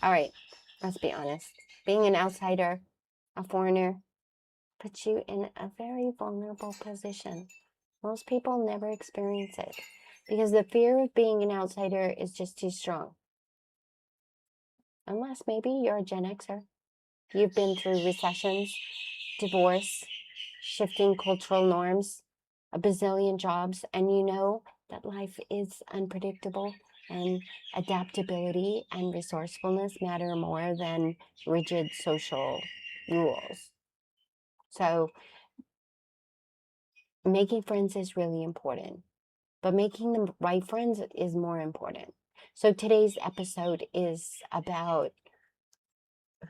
All right, let's be honest. Being an outsider, a foreigner, puts you in a very vulnerable position. Most people never experience it because the fear of being an outsider is just too strong. Unless maybe you're a Gen Xer. You've been through recessions, divorce, shifting cultural norms, a bazillion jobs, and you know that life is unpredictable and adaptability and resourcefulness matter more than rigid social rules. So making friends is really important, but making the right friends is more important. So today's episode is about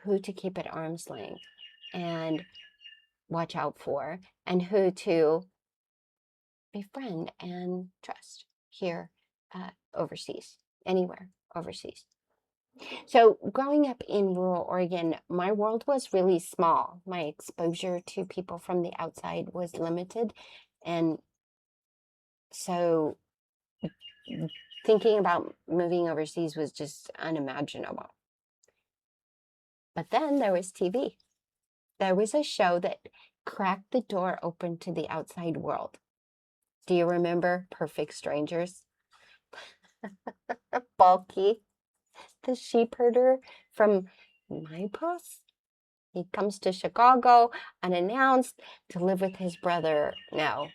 who to keep at arm's length and watch out for, and who to befriend and trust here overseas, anywhere overseas. So growing up in rural Oregon, my world was really small. My exposure to people from the outside was limited. And so thinking about moving overseas was just unimaginable. But then there was TV. There was a show that cracked the door open to the outside world. Do you remember Perfect Strangers? Bulky, the sheep herder from Mauritius. He comes to Chicago unannounced to live with his brother. No,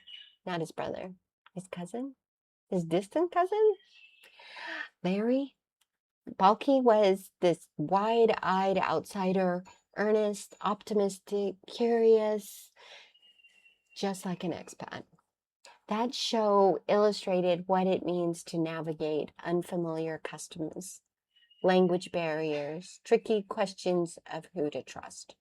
not his brother. His cousin? His distant cousin? Larry? Bulky was this wide-eyed outsider, earnest, optimistic, curious, just like an expat. That show illustrated what it means to navigate unfamiliar customs, language barriers, tricky questions of who to trust.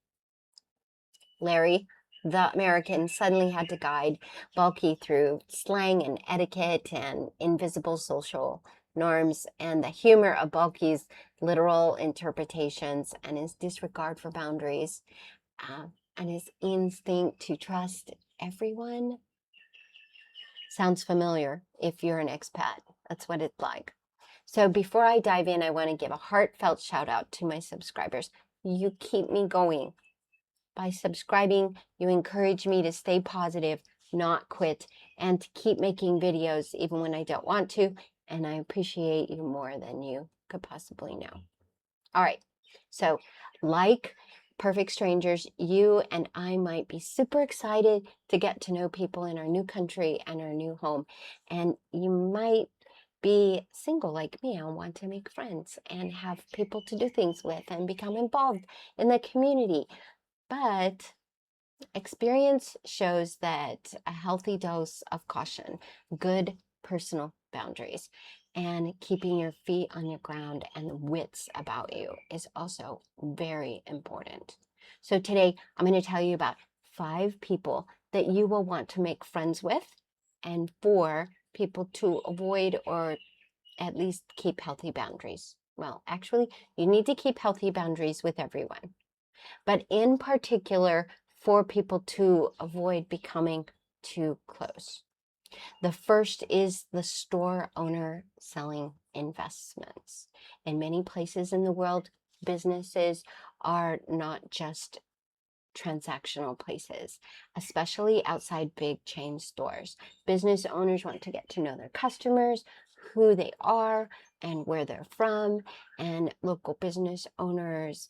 Larry, the American, suddenly had to guide Bulky through slang and etiquette and invisible social norms, and the humor of Bulky's literal interpretations and his disregard for boundaries and his instinct to trust everyone. Sounds familiar if you're an expat. That's what it's like. So before I dive in, I want to give a heartfelt shout out to my subscribers. You keep me going. By subscribing, you encourage me to stay positive, not quit, and to keep making videos even when I don't want to. And I appreciate you more than you could possibly know. All right. So like Perfect Strangers, you and I might be super excited to get to know people in our new country and our new home. And you might be single like me and want to make friends and have people to do things with and become involved in the community. But experience shows that a healthy dose of caution, good personal boundaries, and keeping your feet on your ground and wits about you is also very important. So today I'm going to tell you about 5 people that you will want to make friends with and 4 people to avoid or at least keep healthy boundaries. Well, actually, you need to keep healthy boundaries with everyone, but in particular, 4 people to avoid becoming too close. The first is the store owner selling investments. In many places in the world, businesses are not just transactional places, especially outside big chain stores. Business owners want to get to know their customers, who they are, and where they're from, and local business owners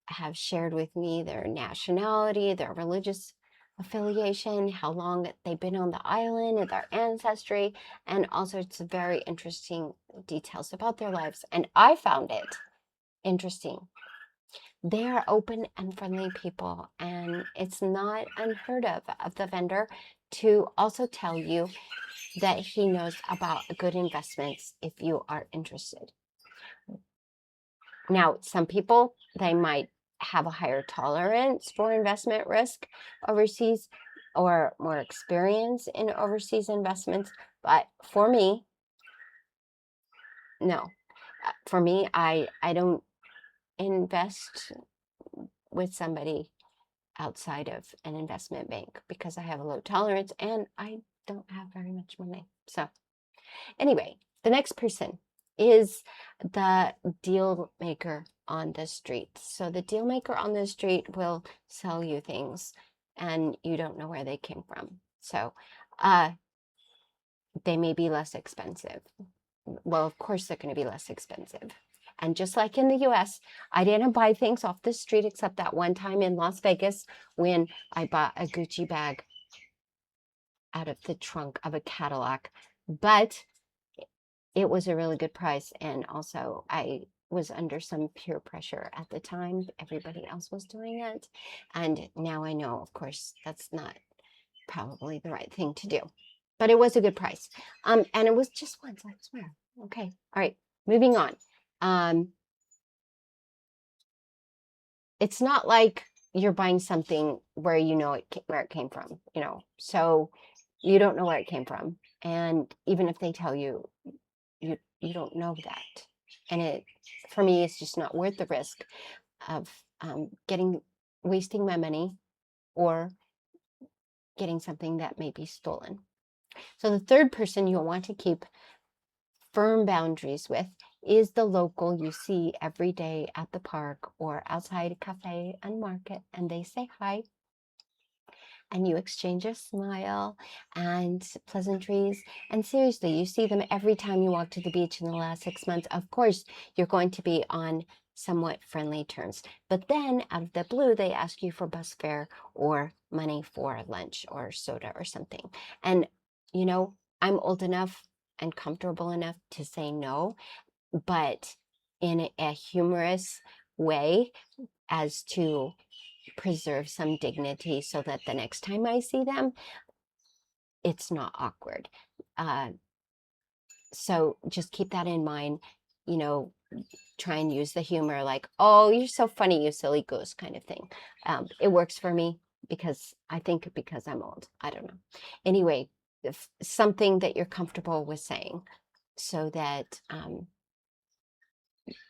have shared with me their nationality, their religious affiliation, how long they've been on the island, and their ancestry, and all sorts of very interesting details about their lives. And I found it interesting. They are open and friendly people, and it's not unheard of the vendor to also tell you that he knows about good investments if you are interested. Now, some people, they might have a higher tolerance for investment risk overseas or more experience in overseas investments. But for me, no. For me, I don't invest with somebody outside of an investment bank because I have a low tolerance and I don't have very much money. So anyway, the next person is the deal maker on the street. So the deal maker on the street will sell you things and you don't know where they came from. So they may be less expensive. Well, of course they're going to be less expensive. And just like in the US, I didn't buy things off the street except that one time in Las Vegas when I bought a Gucci bag out of the trunk of a Cadillac. But it was a really good price. And also I was under some peer pressure at the time. Everybody else was doing it. And now I know, of course, that's not probably the right thing to do. But it was a good price. And it was just once, I swear. Okay. All right. Moving on. It's not like you're buying something where you know where it came from, you know. So you don't know where it came from. And even if they tell you, you don't know that. And it, for me, it's just not worth the risk of wasting my money or getting something that may be stolen. So the third person you'll want to keep firm boundaries with is the local you see every day at the park or outside a cafe and market, and they say hi and you exchange a smile and pleasantries. And seriously, you see them every time you walk to the beach in the last 6 months. Of course, you're going to be on somewhat friendly terms. But then out of the blue, they ask you for bus fare or money for lunch or soda or something. And, you know, I'm old enough and comfortable enough to say no, but in a humorous way, as to preserve some dignity so that the next time I see them, it's not awkward. So just keep that in mind, you know, try and use the humor like, oh, you're so funny, you silly goose kind of thing. It works for me because because I'm old. I don't know. Anyway, something that you're comfortable with saying so that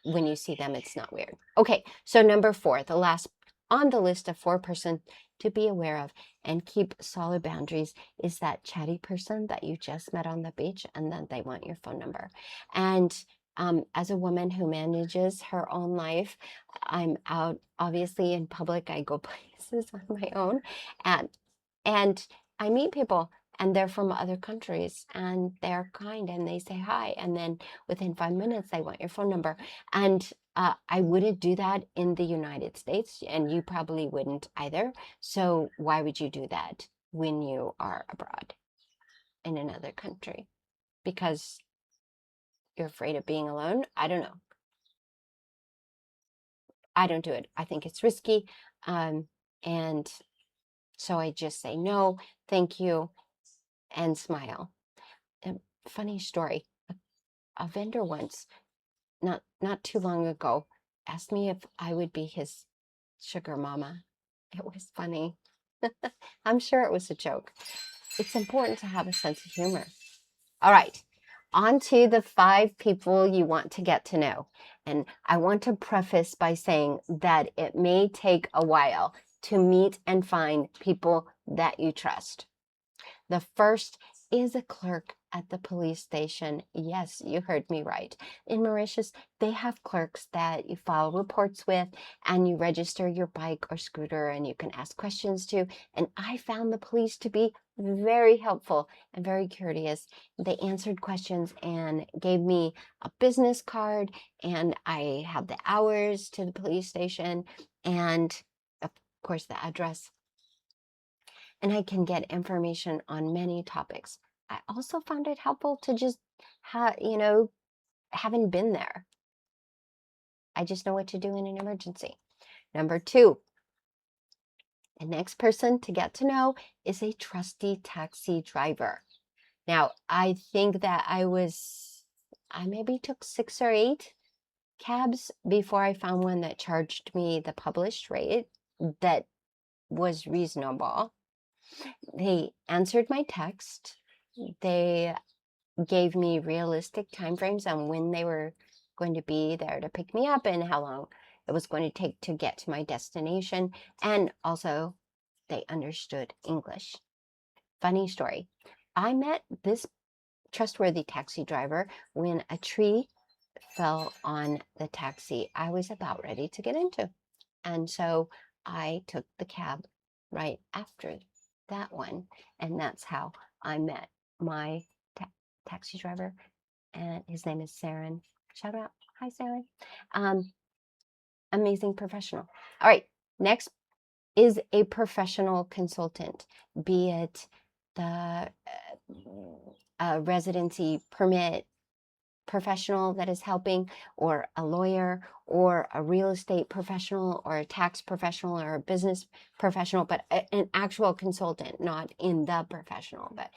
when you see them, it's not weird. Okay, so number 4, the last on the list of 4% to be aware of and keep solid boundaries is that chatty person that you just met on the beach and then they want your phone number. And as a woman who manages her own life, I'm out obviously in public. I go places on my own and I meet people and they're from other countries and they're kind and they say hi. And then within 5 minutes, they want your phone number. And I wouldn't do that in the United States, and you probably wouldn't either. So why would you do that when you are abroad in another country? Because you're afraid of being alone? I don't know. I don't do it. I think it's risky. And so I just say no, thank you, and smile. A funny story. A vendor once, not too long ago, asked me if I would be his sugar mama. It was funny. I'm sure it was a joke. It's important to have a sense of humor. All right, on to the 5 people you want to get to know. And I want to preface by saying that it may take a while to meet and find people that you trust. The first is a clerk at the police station. Yes, you heard me right. In Mauritius, they have clerks that you file reports with and you register your bike or scooter and you can ask questions to. And I found the police to be very helpful and very courteous. They answered questions and gave me a business card, and I have the hours to the police station and, of course, the address. And I can get information on many topics. I also found it helpful to just having been there. I just know what to do in an emergency. Number 2, the next person to get to know is a trusty taxi driver. Now, I think that I maybe took 6 or 8 cabs before I found one that charged me the published rate that was reasonable. They answered my text. They gave me realistic timeframes on when they were going to be there to pick me up and how long it was going to take to get to my destination. And also, they understood English. Funny story. I met this trustworthy taxi driver when a tree fell on the taxi I was about ready to get into. And so I took the cab right after that one. And that's how I met my taxi driver. And his name is Saren. Shout out. Hi, Saren. Amazing professional. All right. Next is a professional consultant, be it the residency permit professional that is helping, or a lawyer, or a real estate professional, or a tax professional, or a business professional, but an actual consultant, not in the professional, but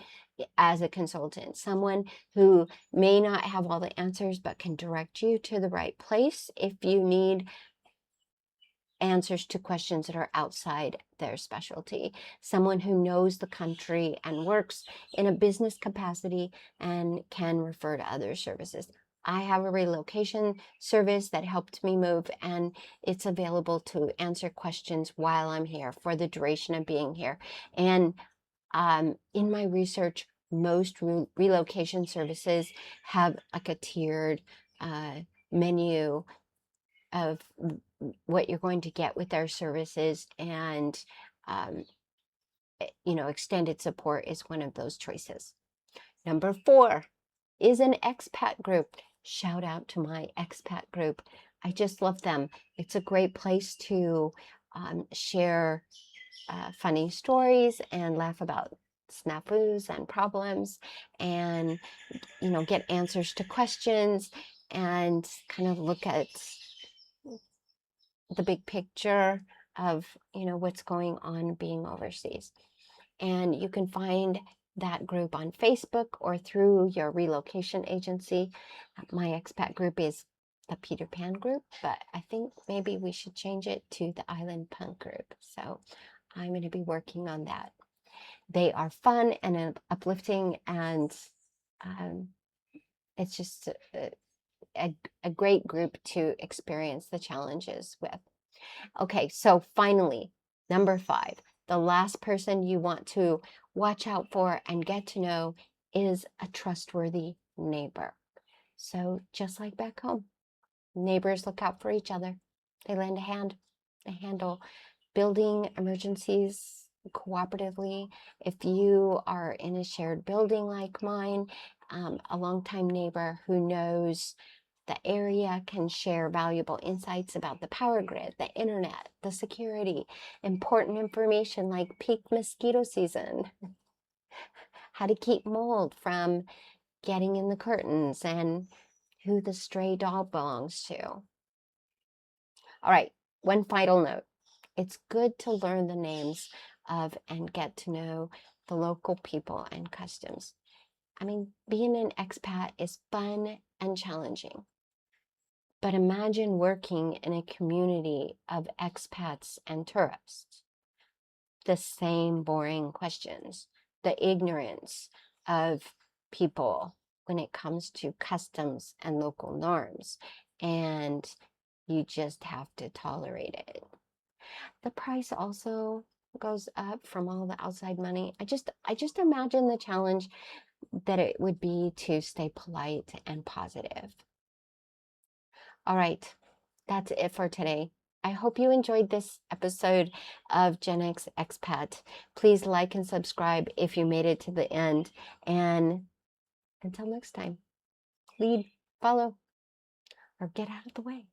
as a consultant, someone who may not have all the answers, but can direct you to the right place if you need answers to questions that are outside their specialty. Someone who knows the country and works in a business capacity and can refer to other services. I have a relocation service that helped me move, and it's available to answer questions while I'm here for the duration of being here. And in my research, most relocation services have like a tiered menu of what you're going to get with our services, and extended support is one of those choices. Number 4 is an expat group. Shout out to my expat group. I just love them. It's a great place to share funny stories and laugh about snafus and problems, and get answers to questions, and kind of look at the big picture of what's going on being overseas. And you can find that group on Facebook or through your relocation agency. My expat group is the Peter Pan group, but I think maybe we should change it to the Island Punk group. So I'm going to be working on that. They are fun and uplifting, and it's just a great group to experience the challenges with. Okay, so finally, number 5, the last person you want to watch out for and get to know is a trustworthy neighbor. So just like back home, neighbors look out for each other. They lend a hand. They handle building emergencies cooperatively. If you are in a shared building like mine, a longtime neighbor who knows the area can share valuable insights about the power grid, the internet, the security, important information like peak mosquito season, how to keep mold from getting in the curtains, and who the stray dog belongs to. All right, one final note. It's good to learn the names of and get to know the local people and customs. I mean, being an expat is fun and challenging. But imagine working in a community of expats and tourists. The same boring questions, the ignorance of people when it comes to customs and local norms, and you just have to tolerate it. The price also goes up from all the outside money. I just imagine the challenge that it would be to stay polite and positive. All right, that's it for today. I hope you enjoyed this episode of GenX-Xpat. Please like and subscribe if you made it to the end. And until next time, lead, follow, or get out of the way.